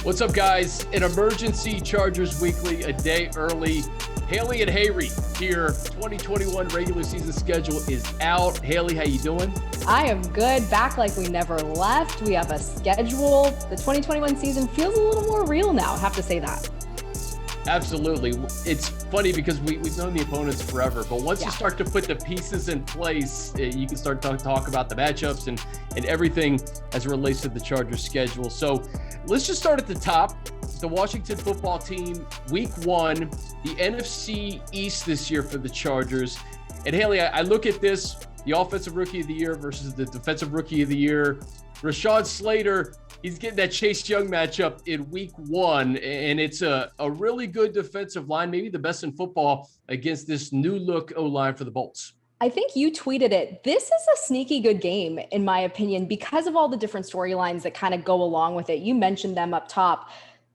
What's up, guys? An emergency Chargers Weekly, a day early. Hayley and Hayre here. 2021 regular season schedule is out. Hayley, how you doing? I am good. Back like we never left. We have a schedule. The 2021 season feels a little more real now. I have to say that. Absolutely. It's funny because we've known the opponents forever, but once you start to put the pieces in place, you can start to talk about the matchups and everything as it relates to the Chargers schedule. So let's just start at the top. The Washington football team, week one, the NFC East this year for the Chargers. And Hayley, I look at this, the offensive rookie of the year versus the defensive rookie of the year. Rashawn Slater, he's getting that Chase Young matchup in week one, and it's a really good defensive line, maybe the best in football against this new look O-line for the Bolts. I think you tweeted it. This is a sneaky good game, in my opinion, because of all the different storylines that kind of go along with it. You mentioned them up top.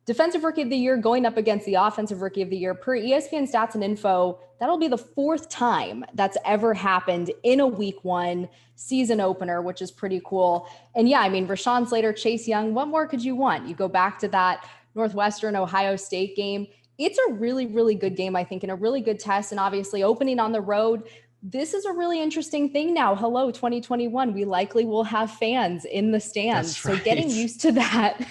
Defensive Rookie of the Year going up against the Offensive Rookie of the Year. Per ESPN Stats and Info, that'll be the fourth time that's ever happened in a week one season opener, which is pretty cool. And yeah, I mean, Rashawn Slater, Chase Young, what more could you want? You go back to that Northwestern Ohio State game. It's a really, really good game, I think, and a really good test. And obviously opening on the road, this is a really interesting thing now. Hello, 2021. We likely will have fans in the stands. That's right. So getting used to that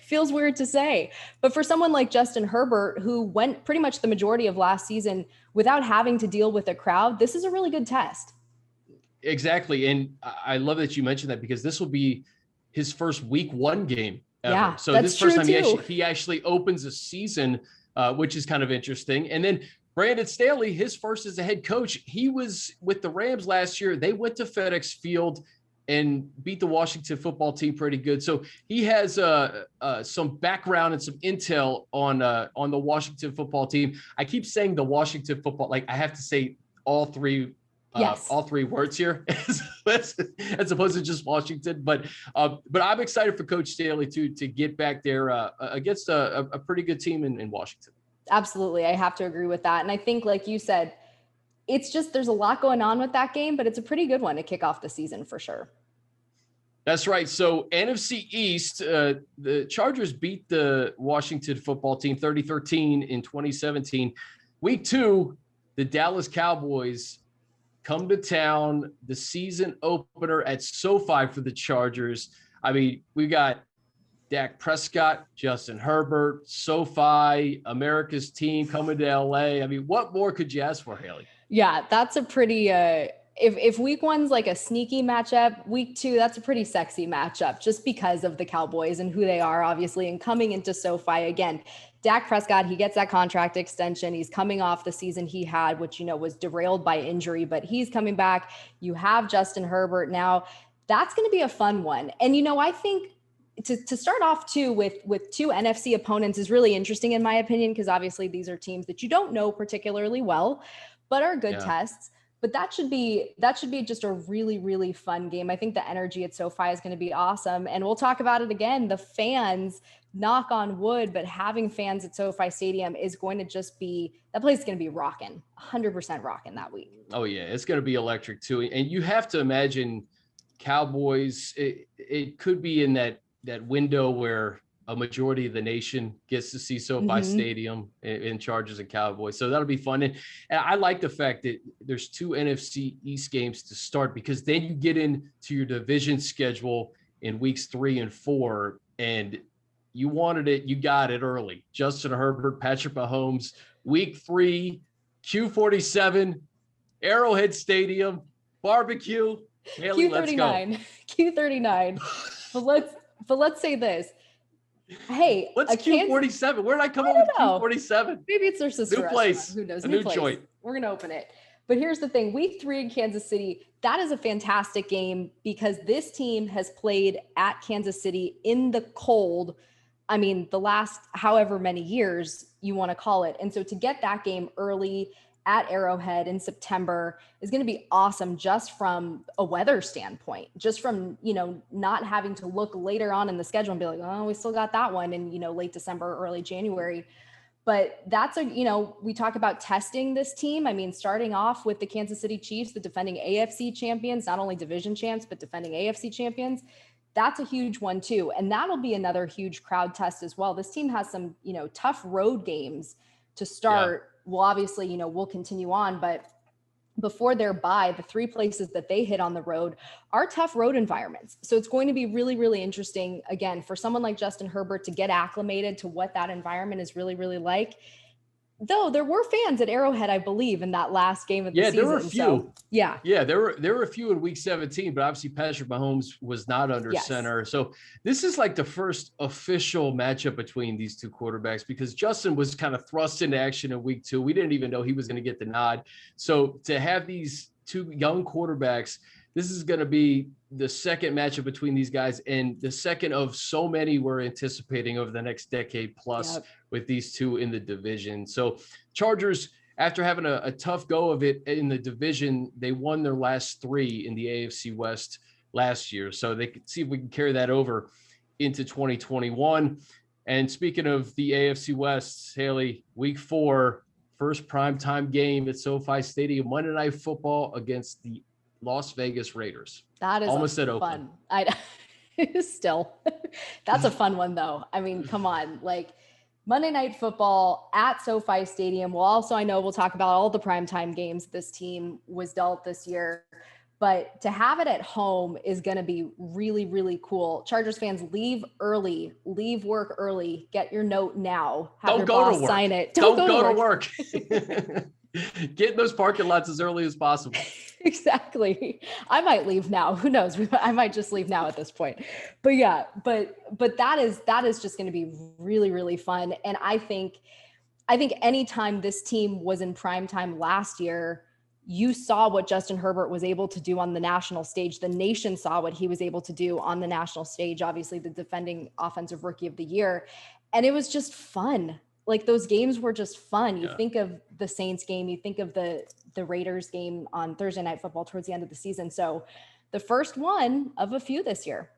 feels weird to say. But for someone like Justin Herbert, who went pretty much the majority of last season without having to deal with a crowd, this is a really good test. Exactly. And I love that you mentioned that because this will be his first week one game ever. Yeah, so that's this first time true he actually opens a season, which is kind of interesting. And then Brandon Staley, his first as a head coach, he was with the Rams last year. They went to FedEx Field and beat the Washington football team pretty good. So he has some background and some intel on the Washington football team. I keep saying the Washington football, like I have to say all three words here as opposed to just Washington. But I'm excited for Coach Staley to get back there against a pretty good team in Washington. Absolutely. I have to agree with that. And I think, like you said, it's just, there's a lot going on with that game, but it's a pretty good one to kick off the season for sure. That's right. So NFC East, the Chargers beat the Washington football team 30-13 in 2017. Week two, the Dallas Cowboys come to town, the season opener at SoFi for the Chargers. I mean, we got Dak Prescott, Justin Herbert, SoFi, America's team coming to LA. I mean, what more could you ask for, Hayley? Yeah, that's a pretty, if week one's like a sneaky matchup, week two, that's a pretty sexy matchup just because of the Cowboys and who they are, obviously, and coming into SoFi again. Dak Prescott, he gets that contract extension. He's coming off the season he had, which, was derailed by injury, but he's coming back. You have Justin Herbert now. That's going to be a fun one. And, I think to start off too with two NFC opponents is really interesting in my opinion, because obviously these are teams that you don't know particularly well, but are good tests. But that should be just a really, really fun game. I think the energy at SoFi is going to be awesome. And we'll talk about it again. The fans, knock on wood, but having fans at SoFi Stadium is going to just be, that place is going to be rocking, 100% rocking that week. Oh yeah, it's going to be electric too. And you have to imagine Cowboys, it could be in that window where a majority of the nation gets to see SoFi Stadium in Chargers and Cowboys. So that'll be fun. And I like the fact that there's two NFC East games to start, because then you get into your division schedule in weeks 3 and 4, and you wanted it, you got it early. Justin Herbert, Patrick Mahomes, week 3, Q47, Arrowhead Stadium, barbecue. Hayley, Q39, Q39. But let's say this. Hey, what's Q47? Where did I come up with Q47? Maybe it's their sister new place. Restaurant. Who knows? A new place. Joint. We're going to open it. But here's the thing. Week 3 in Kansas City, that is a fantastic game because this team has played at Kansas City in the cold. I mean, the last however many years you want to call it. And so to get that game early at Arrowhead in September is going to be awesome, just from a weather standpoint, just from, not having to look later on in the schedule and be like, oh, we still got that one in, late December, early January. But that's we talk about testing this team. I mean, starting off with the Kansas City Chiefs, the defending AFC champions, not only division champs, but defending AFC champions. That's a huge one too. And that'll be another huge crowd test as well. This team has some, tough road games to start. Well, obviously, we'll continue on, but before their bye, the 3 places that they hit on the road are tough road environments. So it's going to be really, really interesting, again, for someone like Justin Herbert to get acclimated to what that environment is really, really like. Though there were fans at Arrowhead, I believe, in that last game of the season. Yeah, there were a few. So, yeah, there were a few in week 17, but obviously Patrick Mahomes was not under center. So this is like the first official matchup between these two quarterbacks, because Justin was kind of thrust into action in week 2. We didn't even know he was going to get the nod. So to have these two young quarterbacks, this is going to be the second matchup between these guys, and the second of so many we're anticipating over the next decade plus with these two in the division. So Chargers, after having a tough go of it in the division, they won their last 3 in the AFC West last year. So they could see if we can carry that over into 2021. And speaking of the AFC West, Hayley, week 4, first primetime game at SoFi Stadium, Monday Night Football against the Las Vegas Raiders. That is almost at fun. Oakland. Still, that's a fun one though. I mean, come on, like Monday Night Football at SoFi Stadium. I know we'll talk about all the primetime games this team was dealt this year, but to have it at home is going to be really, really cool. Chargers fans, leave early, leave work early, get your note now. Have your boss sign it. Don't go to work. Get in those parking lots as early as possible. Exactly. I might leave now. Who knows? I might just leave now at this point. But yeah, but that is just going to be really, really fun. And I think anytime this team was in prime time last year, you saw what Justin Herbert was able to do on the national stage. The nation saw what he was able to do on the national stage, obviously the defending offensive rookie of the year. And it was just fun. Like those games were just fun. You think of the Saints game, you think of the Raiders game on Thursday Night Football towards the end of the season. So the first one of a few this year.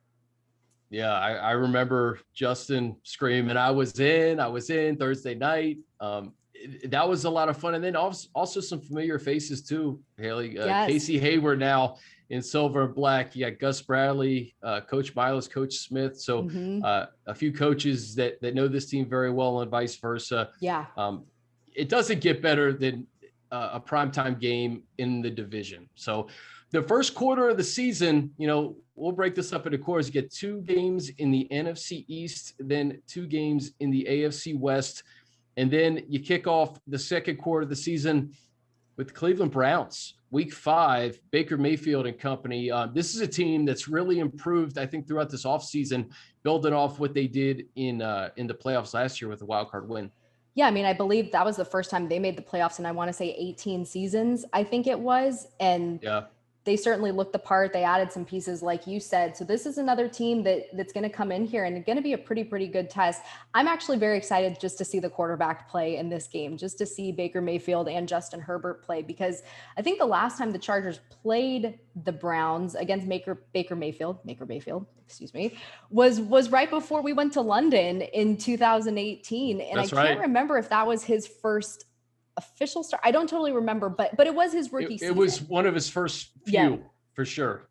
Yeah, I remember Justin screaming, I was in Thursday night. That was a lot of fun. And then also some familiar faces too, Hayley. Casey Hayre now in silver and black. You got Gus Bradley, Coach Miles, Coach Smith. So a few coaches that know this team very well and vice versa. Yeah. It doesn't get better than a primetime game in the division. So the first quarter of the season, we'll break this up into quarters. You get 2 games in the NFC East, then 2 games in the AFC West. And then you kick off the second quarter of the season with the Cleveland Browns, week 5, Baker Mayfield and company. This is a team that's really improved, I think, throughout this offseason, building off what they did in the playoffs last year with a wild card win. Yeah, I mean, I believe that was the first time they made the playoffs, and I want to say 18 seasons, I think it was. And they certainly looked the part. They added some pieces, like you said. So this is another team that's going to come in here and going to be a pretty good test. I'm actually very excited just to see the quarterback play in this game, just to see Baker Mayfield and Justin Herbert play, because I think the last time the Chargers played the Browns against Baker Mayfield, was right before we went to London in 2018. And I can't remember if that was his first official start. I don't totally remember, but it was his rookie season. It was one of his first few, for sure.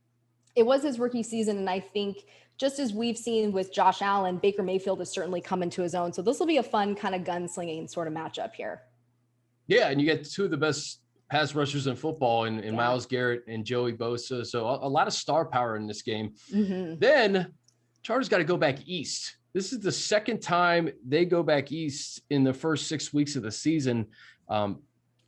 It was his rookie season. And I think just as we've seen with Josh Allen, Baker Mayfield has certainly come into his own. So this will be a fun kind of gunslinging sort of matchup here. Yeah. And you get 2 of the best pass rushers in football in Myles Garrett and Joey Bosa. So a lot of star power in this game. Then Chargers got to go back east. This is the second time they go back east in the first 6 weeks of the season.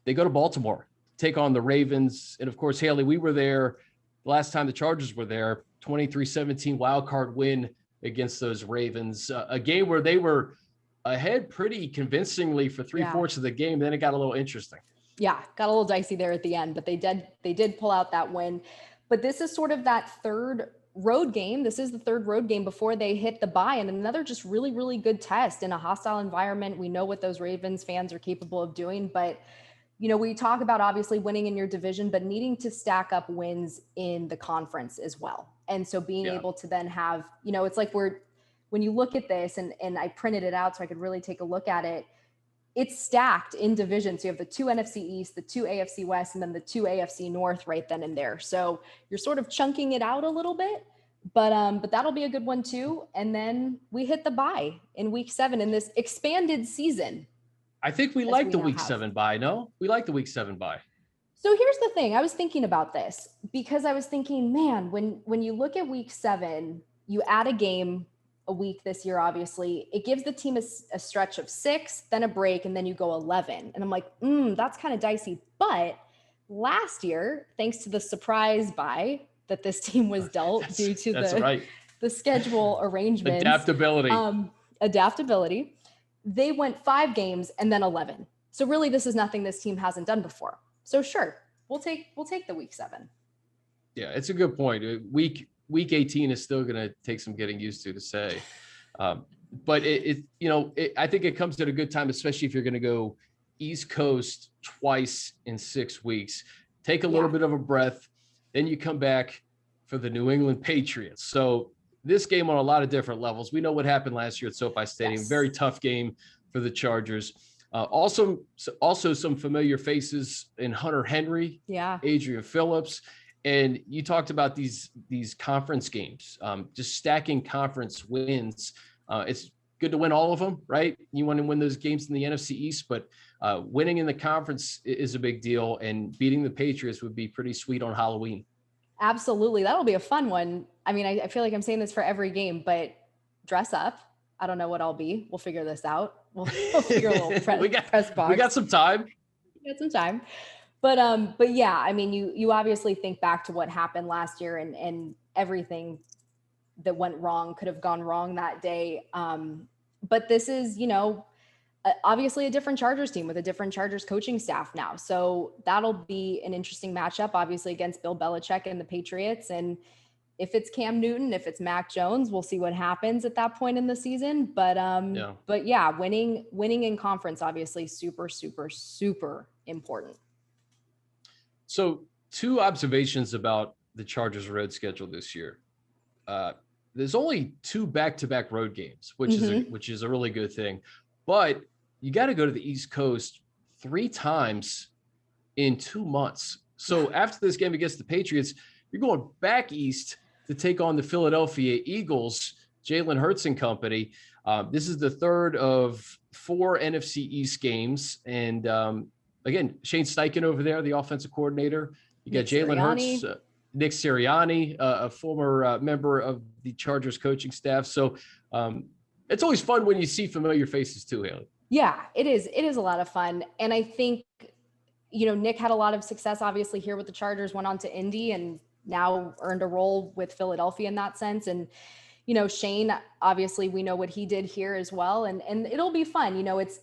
They go to Baltimore, take on the Ravens. And of course, Hayley, we were there the last time the Chargers were there, 23-17 wild card win against those Ravens, a game where they were ahead pretty convincingly for 3/4 of the game. Then it got a little interesting. Yeah, got a little dicey there at the end, but they did pull out that win. But this is sort of that third road game. This is the third road game before they hit the bye, and another just really, really good test in a hostile environment. We know what those Ravens fans are capable of doing, but we talk about obviously winning in your division, but needing to stack up wins in the conference as well. And so being able to then have, it's like when you look at this, and I printed it out so I could really take a look at it, it's stacked in division. So you have the 2 NFC East, the 2 AFC West, and then the 2 AFC North right then and there. So you're sort of chunking it out a little bit, But that'll be a good one too. And then we hit the bye in week 7 in this expanded season. I think we like the week 7 bye. No, we like the week 7 bye. So here's the thing. I was thinking about this because I was thinking, man, when you look at week 7, you add a game a week this year, obviously, it gives the team a stretch of 6, then a break, and then you go 11. And I'm like, that's kind of dicey. But last year, thanks to the surprise bye that this team was dealt due to the schedule arrangements. Adaptability. They went 5 games and then 11. So really, this is nothing this team hasn't done before. So sure, we'll take the week 7. Yeah, it's a good point. Week 18 is still going to take some getting used to say. But I think it comes at a good time, especially if you're going to go East Coast twice in 6 weeks. Take a little bit of a breath. Then you come back for the New England Patriots. So this game on a lot of different levels. We know what happened last year at SoFi Stadium. Yes. Very tough game for the Chargers. Also some familiar faces in Hunter Henry, Adrian Phillips. And you talked about these conference games, just stacking conference wins. It's good to win all of them, right? You want to win those games in the NFC East, but winning in the conference is a big deal, and beating the Patriots would be pretty sweet on Halloween. Absolutely. That'll be a fun one. I mean, I feel like I'm saying this for every game, but dress up. I don't know what I'll be. We'll figure this out. We'll figure a little press box. We got some time. But yeah, I mean, you obviously think back to what happened last year and everything that went wrong could have gone wrong that day. But this is, obviously a different Chargers team with a different Chargers coaching staff now. So that'll be an interesting matchup, obviously, against Bill Belichick and the Patriots. And if it's Cam Newton, if it's Mac Jones, we'll see what happens at that point in the season. But winning in conference, obviously, super, super, super important. So 2 observations about the Chargers road schedule this year. There's only 2 back-to-back road games, which is a really good thing. But you got to go to the East Coast 3 times in 2 months. So after this game against the Patriots, you're going back east to take on the Philadelphia Eagles, Jalen Hurts and company. This is the 3rd of 4 NFC East games. And again, Shane Steichen over there, the offensive coordinator. You got Jalen Hurts, Nick Sirianni, a former member of the Chargers coaching staff. So it's always fun when you see familiar faces too, Hayley. Yeah, it is. It is a lot of fun. And I think, Nick had a lot of success, obviously, here with the Chargers, went on to Indy and now earned a role with Philadelphia in that sense. And, Shane, obviously, we know what he did here as well. And it'll be fun.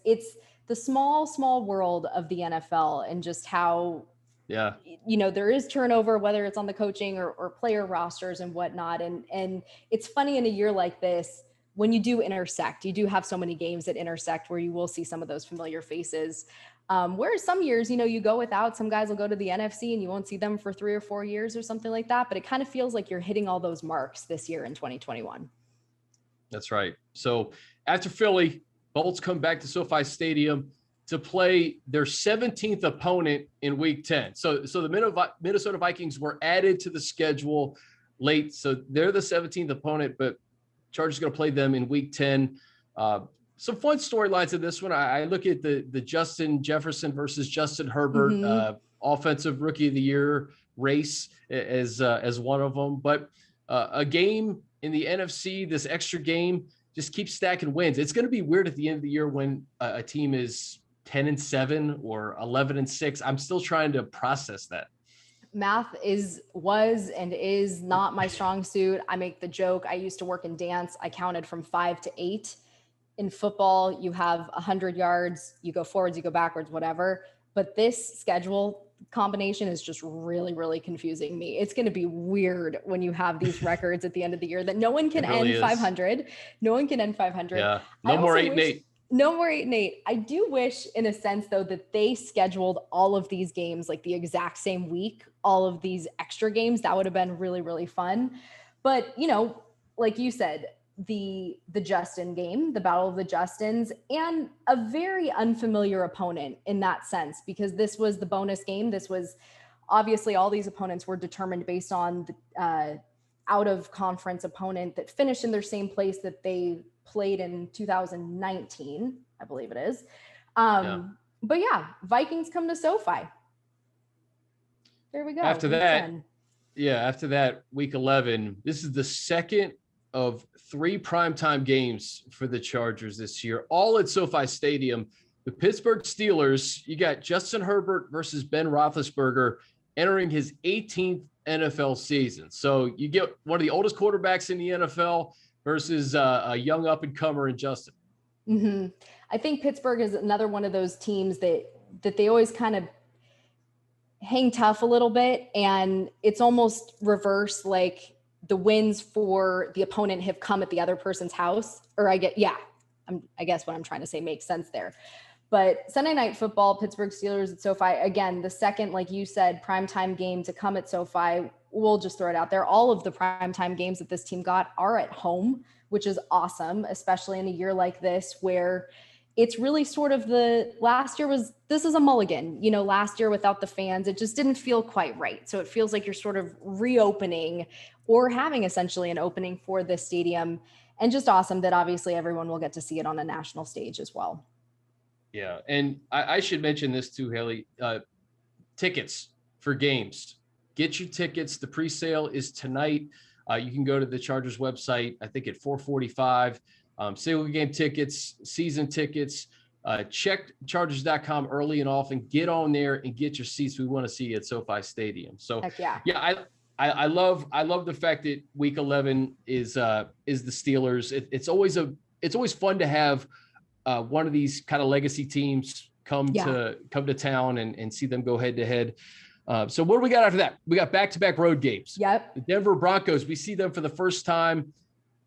It's the small world of the NFL and just how, there is turnover, whether it's on the coaching or player rosters and whatnot. And it's funny in a year like this, when you do intersect, you do have so many games that intersect where you will see some of those familiar faces. Whereas some years, you go without, some guys will go to the NFC and you won't see them for 3 or 4 years or something like that. But it kind of feels like you're hitting all those marks this year in 2021. That's right. So after Philly, Bolts come back to SoFi Stadium to play their 17th opponent in week 10. So the Minnesota Vikings were added to the schedule late. So they're the 17th opponent, but Chargers going to play them in week 10. Some fun storylines in this one. I look at the Justin Jefferson versus Justin Herbert offensive rookie of the year race as one of them. But a game in the NFC, this extra game, just keep stacking wins. It's going to be weird at the end of the year when a team is 10-7 or 11-6. I'm still trying to process that. Math was and is not my strong suit. I make the joke. I used to work in dance. I counted from 5 to 8. In football, you have 100 yards, you go forwards, you go backwards, whatever. But this schedule combination is just really, really confusing me. It's going to be weird when you have these records at the end of the year that no one can end 500. No one can end 500. Yeah. No more 8-8. No more 8-8. I do wish, in a sense, though, that they scheduled all of these games like the exact same week, all of these extra games. That would have been really, really fun. But, like you said, the Justin game, the Battle of the Justins, and a very unfamiliar opponent in that sense, because this was the bonus game. This was obviously all these opponents were determined based on out of conference opponent that finished in their same place that they played in 2019, I believe it is. But yeah, Vikings come to SoFi. There we go. After that, week 11, this is the second of 3 primetime games for the Chargers this year, all at SoFi Stadium. The Pittsburgh Steelers, you got Justin Herbert versus Ben Roethlisberger entering his 18th NFL season. So you get one of the oldest quarterbacks in the NFL versus a young up-and-comer in Justin. Mm-hmm. I think Pittsburgh is another one of those teams that they always kind of hang tough a little bit, and it's almost reverse, like the wins for the opponent have come at the other person's house, or I guess what I'm trying to say makes sense there. But Sunday Night Football, Pittsburgh Steelers at SoFi, again, the second, like you said, primetime game to come at SoFi. We'll just throw it out there. All of the primetime games that this team got are at home, which is awesome, especially in a year like this where it's really sort of this is a mulligan. Last year without the fans, it just didn't feel quite right. So it feels like you're sort of reopening or having essentially an opening for this stadium, and just awesome that obviously everyone will get to see it on a national stage as well. Yeah. And I should mention this too, Hayley, tickets for games, get your tickets. The pre-sale is tonight. You can go to the Chargers website, I think at 4:45. Single game tickets, season tickets, check chargers.com early and often, get on there and get your seats. We want to see you at SoFi Stadium. So I love the fact that week 11 is the Steelers. It's always fun to have one of these kind of legacy teams come to town and see them go head to head. So what do we got after that? We got back-to-back road games. Yep. The Denver Broncos, we see them for the first time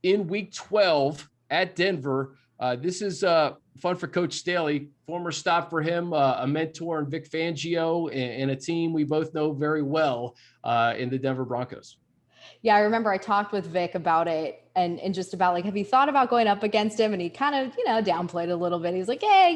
in week 12 at Denver. This is fun for Coach Staley, former stop for him, a mentor in Vic Fangio, and a team we both know very well in the Denver Broncos. Yeah, I remember I talked with Vic about it and just about like, have you thought about going up against him? And he kind of, downplayed a little bit. He's like, hey,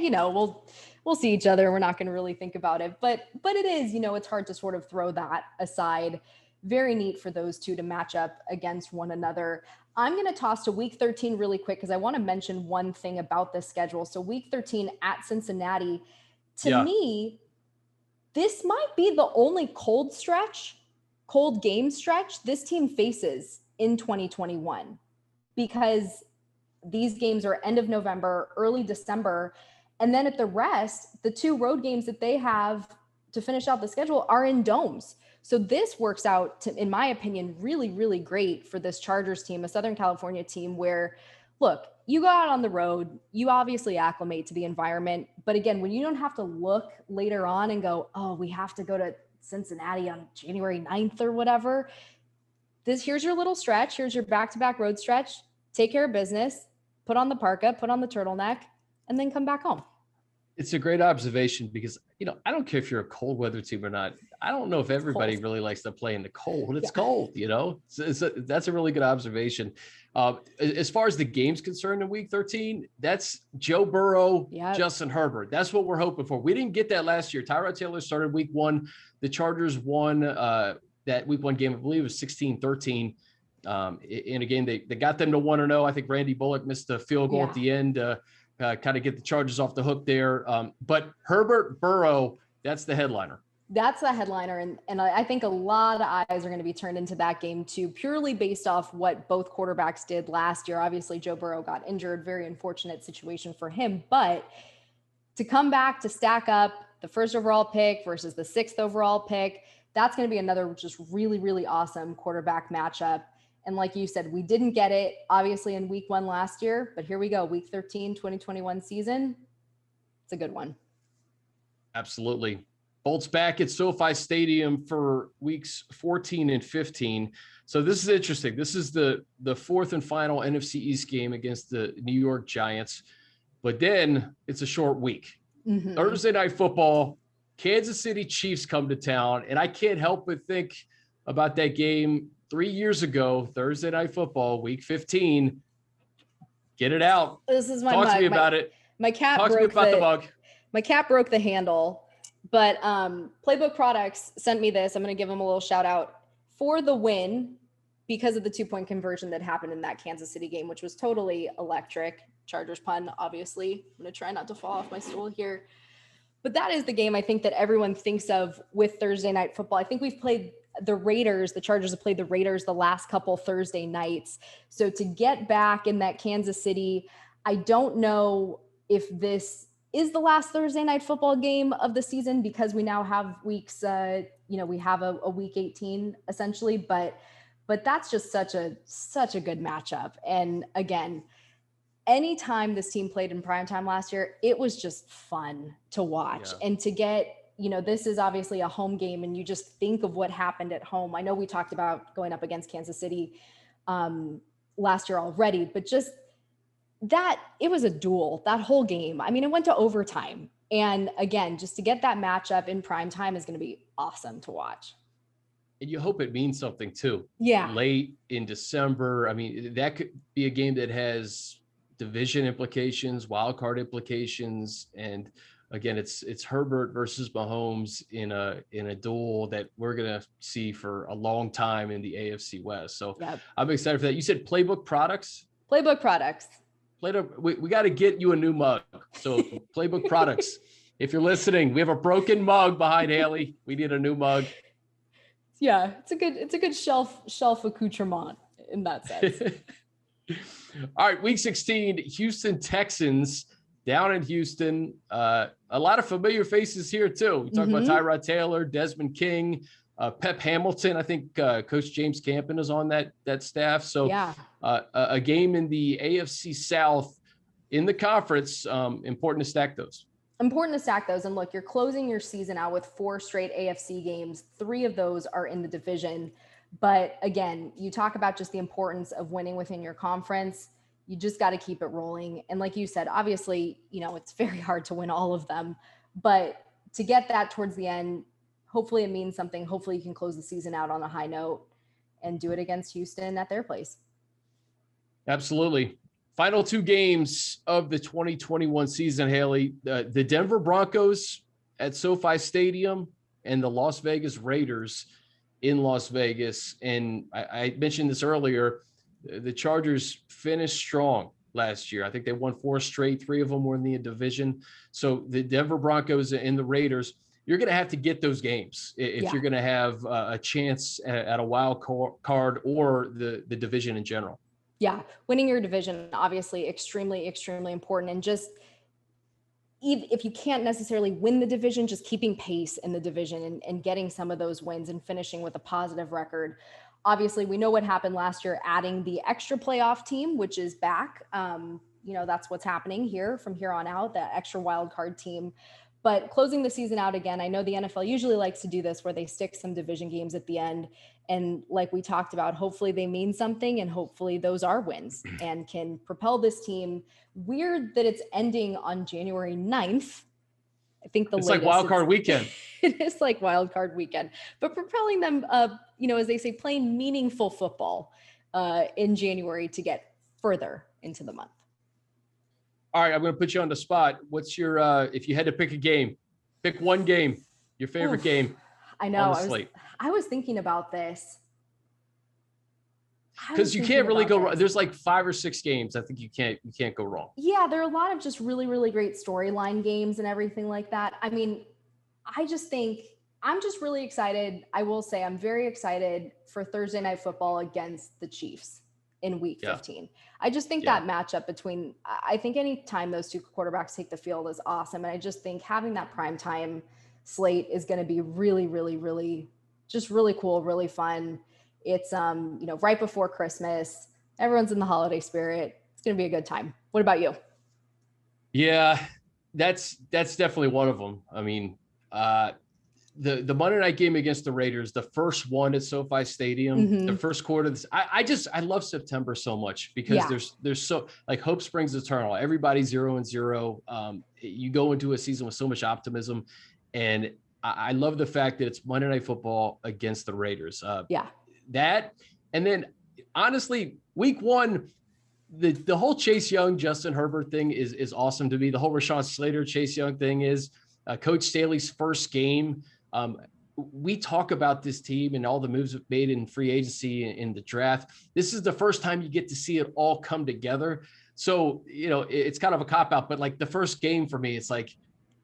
we'll see each other. We're not going to really think about it. But it is, it's hard to sort of throw that aside. Very neat for those two to match up against one another. I'm going to toss to week 13 really quick because I want to mention one thing about this schedule. So week 13 at Cincinnati, to me, this might be the only cold game stretch this team faces in 2021, because these games are end of November, early December. And then at the rest, the 2 road games that they have to finish out the schedule are in domes. So this works out to, in my opinion, really, really great for this Chargers team, a Southern California team where, look, you go out on the road, you obviously acclimate to the environment. But again, when you don't have to look later on and go, oh, we have to go to Cincinnati on January 9th or whatever, here's your little stretch. Here's your back-to-back road stretch. Take care of business, put on the parka, put on the turtleneck, and then come back home. It's a great observation because, I don't care if you're a cold weather team or not. I don't know if everybody really likes to play in the cold. It's cold, that's a really good observation. As far as the game's concerned in week 13, that's Joe Burrow, Justin Herbert. That's what we're hoping for. We didn't get that last year. Tyrod Taylor started week 1. The Chargers won that week 1 game, I believe it was 16-13. In a game they got them to 1-0. I think Randy Bullock missed a field goal at the end, kind of get the Chargers off the hook there. But Herbert, Burrow, that's the headliner. That's the headliner. And I think a lot of eyes are going to be turned into that game too, purely based off what both quarterbacks did last year. Obviously, Joe Burrow got injured, very unfortunate situation for him. But to come back to stack up the first overall pick versus the 6th overall pick, that's going to be another just really, really awesome quarterback matchup. And like you said, we didn't get it, obviously, in week 1 last year. But here we go, week 13, 2021 season. It's a good one. Absolutely. Bolts back at SoFi Stadium for weeks 14 and 15. So this is interesting. This is the 4th and final NFC East game against the New York Giants. But then it's a short week. Mm-hmm. Thursday Night Football, Kansas City Chiefs come to town. And I can't help but think about that game 3 years ago, Thursday Night Football, week 15. Get it out. This is my Talk mug. to me about it. My cat Talk to me about the mug. My cat broke the handle. But Playbook Products sent me this. I'm going to give them a little shout out. For the win, because of the 2-point conversion that happened in that Kansas City game, which was totally electric. Chargers pun, obviously. I'm going to try not to fall off my stool here. But that is the game I think that everyone thinks of with Thursday night football. I think we've played the Raiders. The Chargers have played the Raiders the last couple Thursday nights. So to get back in that Kansas City, I don't know if this is the last Thursday night football game of the season, because we now have weeks, we have a week 18 essentially, but that's just such a good matchup. And again, anytime this team played in primetime last year, it was just fun to watch. Yeah. And to get, this is obviously a home game, and you just think of what happened at home. I know we talked about going up against Kansas City last year already, but just that, it was a duel, that whole game. I mean, it went to overtime. And again, just to get that matchup in primetime is going to be awesome to watch. And you hope it means something too. Yeah. Late in December. I mean, that could be a game that has division implications, wild card implications. And again, it's Herbert versus Mahomes in a duel that we're going to see for a long time in the AFC West. So yep. I'm excited for that. You said Playbook Products? Playbook Products. We got to get you a new mug. So Playbook Products, if you're listening, we have a broken mug behind Hayley. We need a new mug. Yeah, it's a good shelf accoutrement in that sense. All right, week 16, Houston Texans down in Houston. A lot of familiar faces here too. We talked about Tyrod Taylor, Desmond King, Pep Hamilton. I think Coach James Campen is on that staff. So yeah. A game in the AFC South in the conference. Important to stack those. Important to stack those. And look, you're closing your season out with 4 straight AFC games. 3 of those are in the division. But again, you talk about just the importance of winning within your conference. You just got to keep it rolling. And like you said, obviously, it's very hard to win all of them. But to get that towards the end, hopefully it means something. Hopefully you can close the season out on a high note and do it against Houston at their place. Absolutely. Final 2 games of the 2021 season, Hayley. The Denver Broncos at SoFi Stadium and the Las Vegas Raiders in Las Vegas. And I mentioned this earlier, the Chargers finished strong last year. I think they won 4 straight. 3 of them were in the division. So the Denver Broncos and the Raiders, you're going to have to get those games if you're going to have a chance at a wild card or the division in general. Yeah, winning your division, obviously extremely, extremely important. And just if you can't necessarily win the division, just keeping pace in the division and getting some of those wins and finishing with a positive record. Obviously, we know what happened last year, adding the extra playoff team, which is back. That's what's happening here from here on out, that extra wild card team. But closing the season out again, I know the NFL usually likes to do this where they stick some division games at the end. And like we talked about, hopefully they mean something, and hopefully those are wins and can propel this team. Weird that it's ending on January 9th. I think it's like wild card weekend. It is like wild card weekend, but propelling them, as they say, playing meaningful football in January to get further into the month. All right, I'm going to put you on the spot. What's your, if you had to pick a game, pick one game, your favorite game? I know. I was thinking about this. Because you can't really go wrong. There's like 5 or 6 games. I think you can't go wrong. Yeah, there are a lot of just really, really great storyline games and everything like that. I mean, I just think I'm just really excited. I will say I'm very excited for Thursday Night Football against the Chiefs in week 15. I just think that matchup between, I think any time those 2 quarterbacks take the field is awesome. And I just think having that primetime slate is going to be really, really, really, just really cool, really fun. It's, right before Christmas, everyone's in the holiday spirit. It's going to be a good time. What about you? Yeah, that's definitely one of them. I mean, the Monday night game against the Raiders, the first one at SoFi Stadium, the first quarter. I love September so much because there's so, like, hope springs eternal. Everybody's 0-0. You go into a season with so much optimism, and I love the fact that it's Monday Night Football against the Raiders. That, and then honestly, week 1, the whole Chase Young, Justin Herbert thing is awesome to me. The whole Rashawn Slater, Chase Young thing is Coach Staley's first game. we talk about this team and all the moves made in free agency and in the draft. This is the first time you get to see it all come together. So, it's kind of a cop-out, but like the first game for me, it's like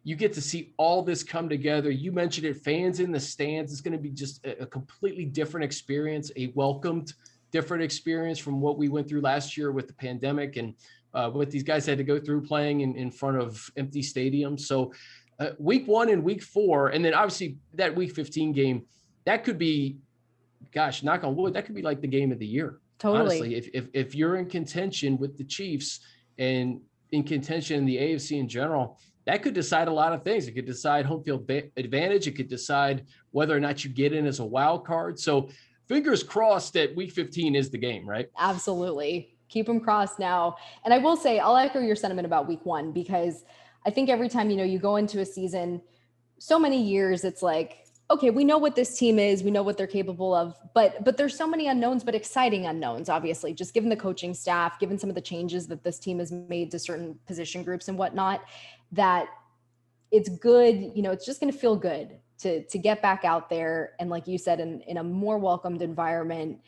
you get to see all this come together. You mentioned it, fans in the stands. It's going to be just a completely different experience, a welcomed different experience from what we went through last year with the pandemic and what these guys had to go through playing in front of empty stadiums. So week 1 and week 4, and then obviously that week 15 game, that could be, gosh, knock on wood, that could be like the game of the year. Totally. Honestly, if you're in contention with the Chiefs and in contention in the AFC in general, that could decide a lot of things. It could decide home field advantage. It could decide whether or not you get in as a wild card. So fingers crossed that week 15 is the game, right? Absolutely. Keep them crossed now. And I will say, I'll echo your sentiment about week 1, because I think every time, you go into a season, so many years, it's like, okay, we know what this team is. We know what they're capable of, but there's so many unknowns, but exciting unknowns, obviously, just given the coaching staff, given some of the changes that this team has made to certain position groups and whatnot, that it's good. It's just going to feel good to get back out there. And like you said, in a more welcomed environment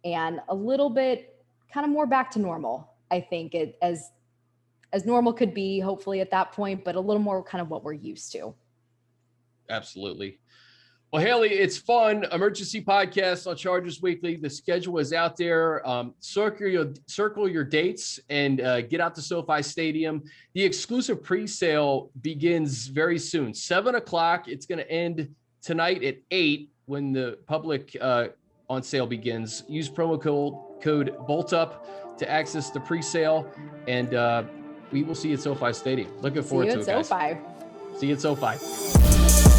and a little bit kind of more back to normal, I think as normal could be, hopefully at that point, but a little more kind of what we're used to. Absolutely. Well, Hayley, it's fun. Emergency podcast on Chargers Weekly. The schedule is out there. Circle your dates and get out to SoFi Stadium. The exclusive pre-sale begins very soon, 7:00. It's going to end tonight at 8 when the public on sale begins. Use promo code BOLTUP to access the pre-sale, and we will see you at SoFi Stadium. Looking forward to it, guys. SoFi. See you at SoFi.